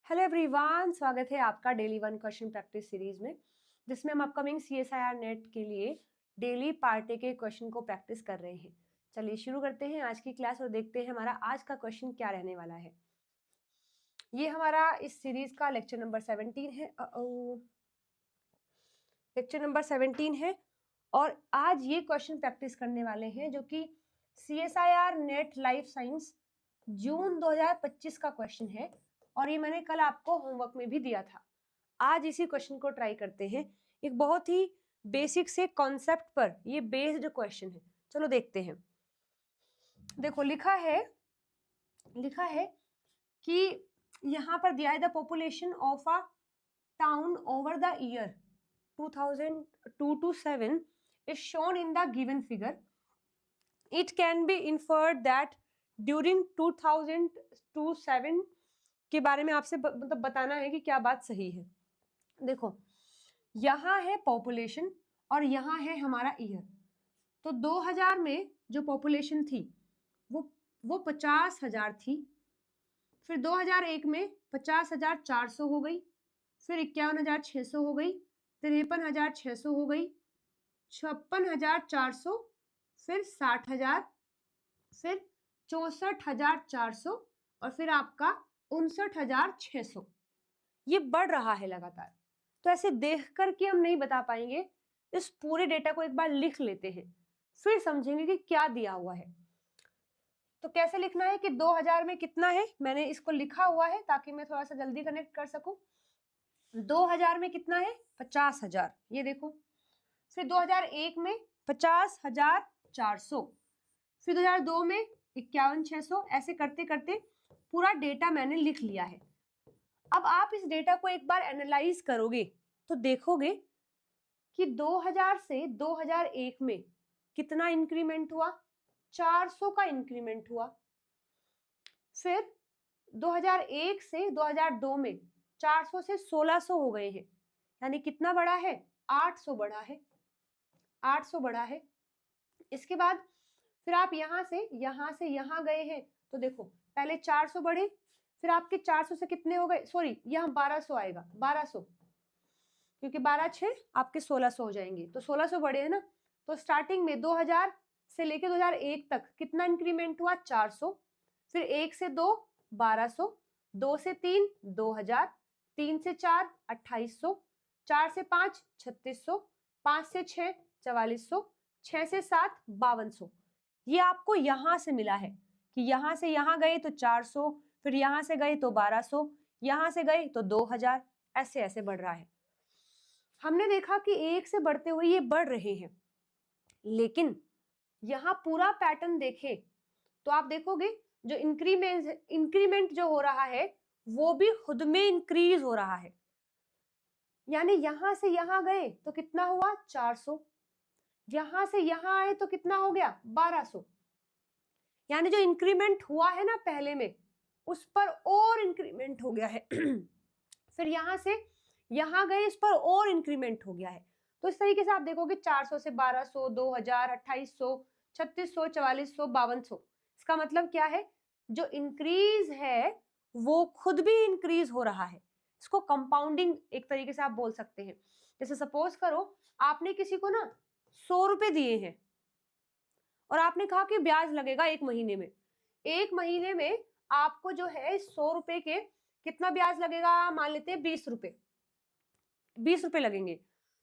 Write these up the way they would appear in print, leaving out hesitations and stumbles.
Hello everyone, स्वागत है आपका daily one question practice series में, जिसमें हम अपकमिंग CSIR नेट के लिए डेली पार्ट के क्वेश्चन को प्रैक्टिस कर रहे हैं। चलिए शुरू करते हैं आज की क्लास और देखते हैं हमारा आज का क्वेश्चन क्या रहने वाला है। ये हमारा इस सीरीज का लेक्चर नंबर 17 है। लेक्चर नंबर 17 है और आज ये क्वेश्चन प्रैक्टिस करने वाले हैं जो कि CSIR नेट लाइफ साइंस जून 2025 का क्वेश्चन है और ये मैंने कल आपको होमवर्क में भी दिया था। आज इसी क्वेश्चन को ट्राई करते हैं। एक बहुत ही बेसिक से कॉन्सेप्ट पर ये बेस्ड क्वेश्चन है। चलो देखते हैं। देखो लिखा है कि यहाँ पर दिया है the population of a town over the year 2002 to 7 is shown in the given figure. It can be inferred that during 2000 to 7 के बारे में आपसे मतलब बताना है कि क्या बात सही है। देखो यहाँ है पॉपुलेशन और यहाँ है हमारा ईयर। तो 2000 में जो पॉपुलेशन थी वो 50,000 थी। फिर 2001 में 50,400 हो गई, फिर 51,600 हो गई, 53,600 हो गई, 56,400, फिर 60,000, फिर 64,400 और फिर आपका 59,600। ये बढ़ रहा है लगातार। तो ऐसे देख करके हम नहीं बता पाएंगे। इस पूरे डेटा को एक बार लिख लेते हैं, फिर समझेंगे कि क्या दिया हुआ है। तो कैसे लिखना है कि 2000 में कितना है, मैंने इसको लिखा हुआ है ताकि मैं थोड़ा सा जल्दी कनेक्ट कर सकूं। 2000 में कितना है 50,000, ये देखो। फिर 2001 में 50,400, फिर 2002 में 51,600। ऐसे करते करते पूरा डेटा मैंने लिख लिया है। अब आप इस डेटा को एक बार एनालाइज करोगे तो देखोगे कि 2000 से 2001 में कितना इंक्रीमेंट हुआ, 400 का इंक्रीमेंट हुआ। फिर 2001 से 2002 में 400 से 1600 हो गए हैं, यानी कितना बढ़ा है, 800 बढ़ा है, 800 बढ़ा है। इसके बाद फिर आप यहां से यहां गए हैं तो देखो पहले 400 बढ़े, फिर आपके 400 से कितने हो गए, सॉरी यहाँ 1200 आएगा, 1200, क्योंकि 12 6 आपके 1600 हो जाएंगे। तो 1600 बढ़े है ना। तो स्टार्टिंग में 2000 से लेके 2001 तक कितना इंक्रीमेंट हुआ, 400। फिर 1 से 2 1200, 2 से 3 2000, 3 से 4 2800, 4 से 5 3600, 5 से 6 4400, 6 से 7 5200। ये आपको यहां से मिला है कि यहां से यहां गए तो 400, फिर यहां से गए तो 1200, यहां से गए तो 2000, ऐसे ऐसे बढ़ रहा है। हमने देखा कि एक से बढ़ते हुए ये बढ़ रहे हैं, लेकिन यहां पूरा पैटर्न देखें तो आप देखोगे जो इंक्रीमेंट जो हो रहा है वो भी खुद में इंक्रीज हो रहा है। यानी यहां से यहां गए तो कितना हुआ, 400, यहां से यहां आए तो कितना हो गया, 1200। यानी जो इंक्रीमेंट हुआ है ना पहले में, उस पर और इंक्रीमेंट हो गया है। फिर यहां से यहां गए, इस पर और इंक्रीमेंट हो गया है। तो इस तरीके से आप देखोगे 400 से 1200, 2000, 2800, 3600, 4400, 5200। इसका मतलब क्या है, जो इंक्रीज है वो खुद भी इंक्रीज हो रहा है। इसको कंपाउंडिंग एक तरीके से आप बोल सकते हैं। जैसे सपोज करो आपने किसी को ना 100 रुपए दिए हैं और आपने कहा कि ब्याज लगेगा 1 महीने में। 1 महीने में आपको जो है 100 रुपए के कितना ब्याज लगेगा, मान लेते हैं 20 रुपए, 20 रुपए लगेंगे।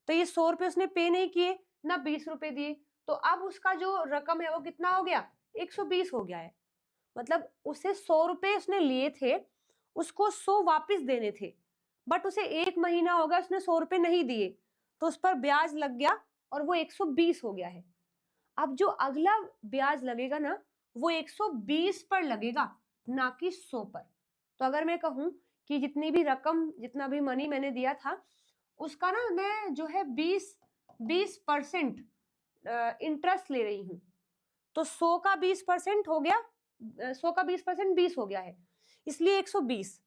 तो ये 100 रुपए उसने पे नहीं किए ना, 20 रुपए दिए, तो अब उसका जो रकम है वो कितना हो गया, 120 हो गया है। मतलब उसे 100 रुपए उसने लिए थे, उसको 100 वापस देने थे, बट उसे 1 महीना हो गया उसने 100 रुपए नहीं दिए, तो उस पर ब्याज लग गया और वो 120 हो गया है। अब जो अगला ब्याज लगेगा ना वो 120 पर लगेगा, ना कि 100 पर। तो अगर मैं कहूं कि जितनी भी रकम, जितना भी मनी मैंने दिया था उसका ना मैं जो है 20% इंटरेस्ट ले रही हूं, तो 100 का 20% हो गया, 100 का 20% 20 हो गया है, इसलिए 120।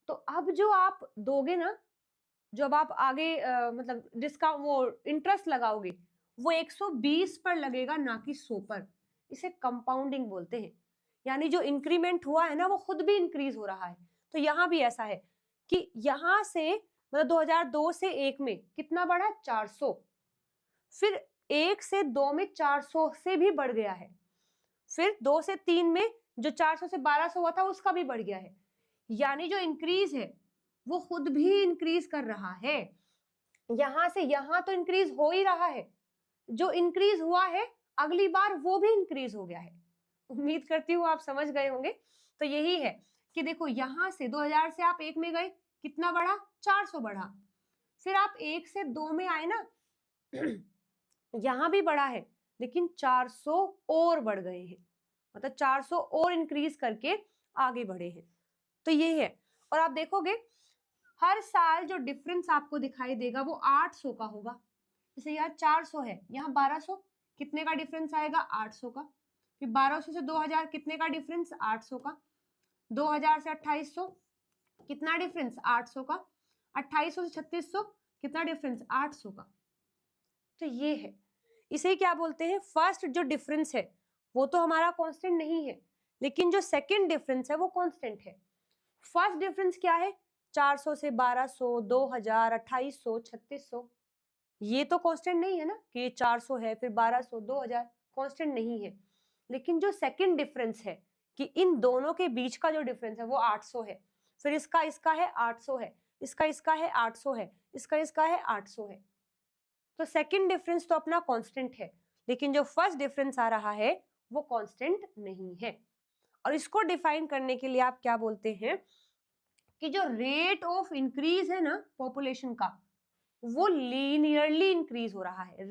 तो अब जो आप दोगे ना, जब आप आगे मतलब डिस्काउंट वो इंटरेस्ट लगाओगे वो 120 पर लगेगा, ना कि 100 पर। इसे कंपाउंडिंग बोलते हैं। यानी जो इंक्रीमेंट हुआ है ना वो खुद भी इंक्रीज हो रहा है। तो यहां भी ऐसा है कि यहाँ से मतलब 2002 से 1 में कितना बढ़ा, 400, फिर 1 से 2 में 400 से भी बढ़ गया है, फिर 2 से 3 में जो 400 से 1200 हुआ था उसका भी बढ़ गया है। यानी जो इंक्रीज है वो खुद भी इंक्रीज कर रहा है। यहां से यहां तो इंक्रीज हो ही रहा है, जो इंक्रीज हुआ है अगली बार वो भी इंक्रीज हो गया है। उम्मीद करती हूँ आप समझ गए होंगे। तो यही है कि देखो यहां से 2000 से आप 1 में गए, कितना बढ़ा, 400 बढ़ा, फिर आप 1 से 2 में आए ना यहां भी बढ़ा है, लेकिन 400 और बढ़ गए हैं, मतलब 400 और इंक्रीज करके आगे बढ़े हैं। तो ये है। और आप देखोगे हर साल जो डिफरेंस आपको दिखाई देगा वो 800 का होगा। जैसे यहाँ 400 है, यहाँ 1200, कितने का डिफरेंस आएगा, 800 का। फिर 1200 से 2000 कितने का डिफरेंस, 800 का। 2000 से 2800 कितना डिफरेंस, 800 का। 2800 से 3600 कितना डिफरेंस, 800 का। तो ये है, इसे क्या बोलते हैं, फर्स्ट जो डिफरेंस है वो तो हमारा कांस्टेंट नहीं है, लेकिन जो सेकंड डिफरेंस है वो कांस्टेंट है। फर्स्ट डिफरेंस क्या है, 400 से 1200, 2000, 2800, 3600, ये तो कांस्टेंट नहीं है ना कि 400 है फिर 1200, 2000, कांस्टेंट नहीं है। लेकिन जो सेकंड डिफरेंस है कि इन दोनों के बीच का जो डिफरेंस है वो 800 है, फिर इसका है 800 है, इसका है 800 है, इसका है 800 है। तो सेकंड डिफरेंस तो अपना कांस्टेंट है, लेकिन जो फर्स्ट डिफरेंस आ रहा है वो कांस्टेंट नहीं है। और इसको डिफाइन करने के लिए आप क्या बोलते हैं कि जो रेट ऑफ इंक्रीज है ना पॉपुलेशन का, वो लीनियरली इंक्रीज हो रहा है।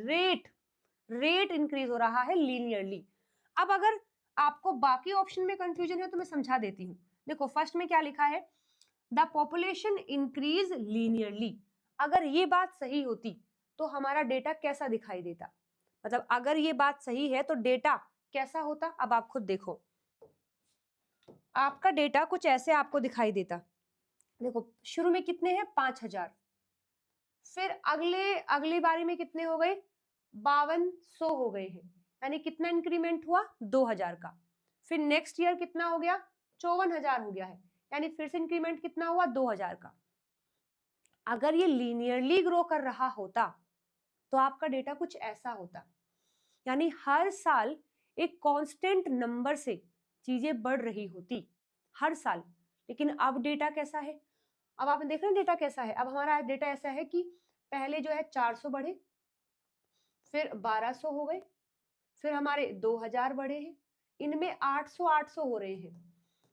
रेट इंक्रीज हो रहा है लीनियरली। अब अगर आपको बाकी ऑप्शन में कंफ्यूजन है तो मैं समझा देती हूँ। देखो फर्स्ट में क्या लिखा है, द पॉपुलेशन इंक्रीज लीनियरली। अगर ये बात सही होती तो हमारा डेटा कैसा दिखाई देता, मतलब अगर ये बात सही है तो डेटा कैसा होता। अब आप खुद देखो, आपका डेटा कुछ ऐसे आपको दिखाई देता। देखो शुरू में कितने हैं, 5000, फिर अगली बारी में कितने हो गए, 5200 हो गए हैं, यानी कितना इंक्रीमेंट हुआ, 2000 का। फिर नेक्स्ट ईयर कितना हो गया, 54000 हो गया है, यानी फिर से इंक्रीमेंट कितना हुआ, 2000 का। अगर ये लीनियरली ग्रो कर रहा होता तो आपका डेटा कुछ ऐसा होता, यानी हर साल एक कांस्टेंट नंबर से चीजें बढ़ रही होती हर साल। लेकिन अब डेटा कैसा है, अब आपने देख रहे हैं डेटा कैसा है। अब हमारा डेटा ऐसा है कि पहले जो है 400 बढ़े, फिर 1200 हो गए, फिर हमारे 2000 बढ़े हैं, इनमें 800 हो रहे हैं,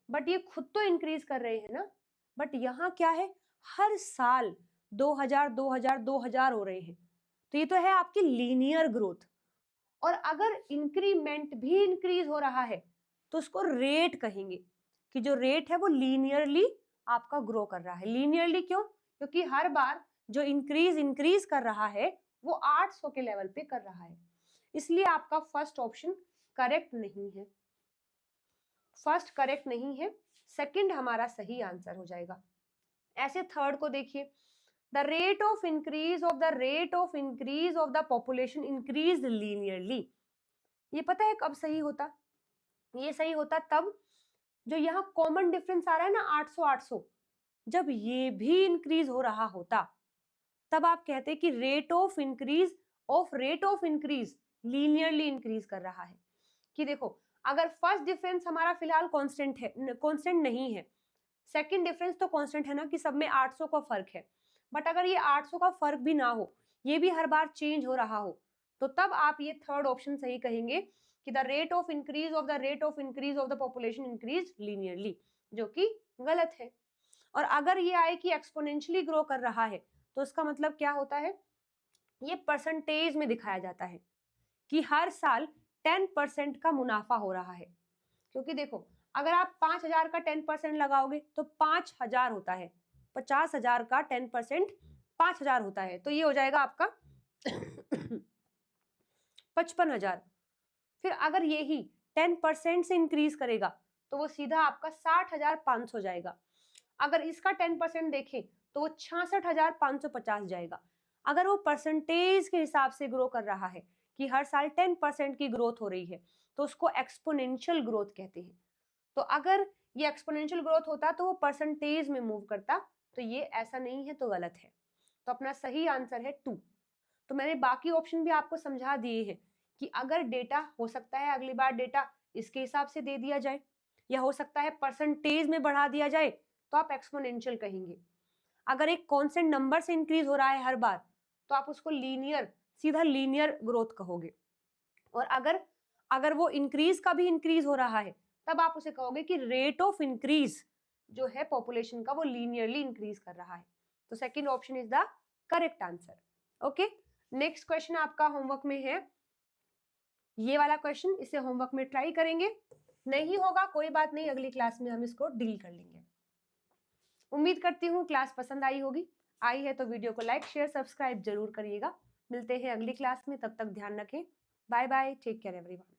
बट ये खुद तो इंक्रीज कर रहे हैं ना। बट यहाँ क्या है, हर साल 2000 2000 2000 हो रहे हैं, तो ये तो है आपकी लीनियर ग्रोथ। और अगर इंक्रीमेंट भी इंक्रीज हो रहा है तो उसको रेट कहेंगे, कि जो रेट है वो लीनियरली आपका ग्रो कर रहा है। लीनियरली क्यों, क्योंकि हर बार जो इंक्रीज कर रहा है वो 800 के लेवल पे कर रहा है, इसलिए आपका फर्स्ट ऑप्शन करेक्ट नहीं है। फर्स्ट करेक्ट नहीं है, सेकंड हमारा सही आंसर हो जाएगा। ऐसे थर्ड को देखिए, the rate of increase of the population increase linearly. ये पता है कब सही होता, ये सही होता तब जो यहाँ कॉमन डिफरेंस आ रहा है ना 800 800, जब ये भी इंक्रीज हो रहा होता तब आप कहते कि rate of increase linearly increase कर रहा है। कि देखो अगर फर्स्ट डिफरेंस हमारा फिलहाल कांस्टेंट है, कांस्टेंट नहीं है, सेकंड डिफरेंस तो कांस्टेंट है ना कि सब में 800 का फर्क है, बट अगर ये 800 का फर्क भी ना हो, ये भी हर बार चेंज हो रहा हो, तो तब आप ये थर्ड ऑप्शन सही कहेंगे कि the rate of increase of the population increase linearly, जो कि गलत है। और अगर ये आए कि एक्सपोनेंशियली ग्रो कर रहा है तो उसका मतलब क्या होता है, ये परसेंटेज में दिखाया जाता है कि हर साल 10% का मुनाफा हो रहा है। क्योंकि देखो अगर आप 5000 का 10% लगाओगे तो 5000 होता है, 50,000 का 10% 5000 होता है, तो ये हो जाएगा आपका 55,000। फिर अगर ये ही 10% से इंक्रीज करेगा तो वो सीधा आपका 60,500 जाएगा। अगर इसका 10% देखें तो वो 66,550 जाएगा। अगर वो परसेंटेज के हिसाब से ग्रो कर रहा है कि हर साल 10% की ग्रोथ हो रही है तो उसको एक्सपोनेंशियल ग्रोथ कहते हैं। तो अगर ये एक्सपोनेंशियल ग्रोथ होता तो वो परसेंटेज में मूव करता, तो ये ऐसा नहीं है तो गलत है। तो अपना सही आंसर है 2। तो मैंने बाकी ऑप्शन भी आपको समझा दिए हैं कि अगर डेटा हो सकता है अगली बार डेटा इसके हिसाब से दे दिया जाए, या हो सकता है परसेंटेज में बढ़ा दिया जाए तो आप एक्सपोनेंशियल कहेंगे। अगर एक कांस्टेंट नंबर से इंक्रीज हो रहा है हर बार तो आप उसको लीनियर, सीधा लीनियर ग्रोथ कहोगे। और अगर वो इंक्रीज का भी इंक्रीज हो रहा है तब आप उसे कहोगे कि रेट ऑफ इंक्रीज जो है पॉपुलेशन का वो लीनियरली इंक्रीज कर रहा है। तो second option is the correct answer. Okay, next question आपका होमवर्क में है ये वाला क्वेश्चन, इसे होमवर्क में ट्राई करेंगे। नहीं होगा कोई बात नहीं, अगली क्लास में हम इसको डील कर लेंगे। उम्मीद करती हूँ क्लास पसंद आई होगी। आई है तो वीडियो को लाइक शेयर सब्सक्राइब जरूर करिएगा। मिलते हैं अगली क्लास में, तब तक ध्यान रखें। Bye bye, take care everyone.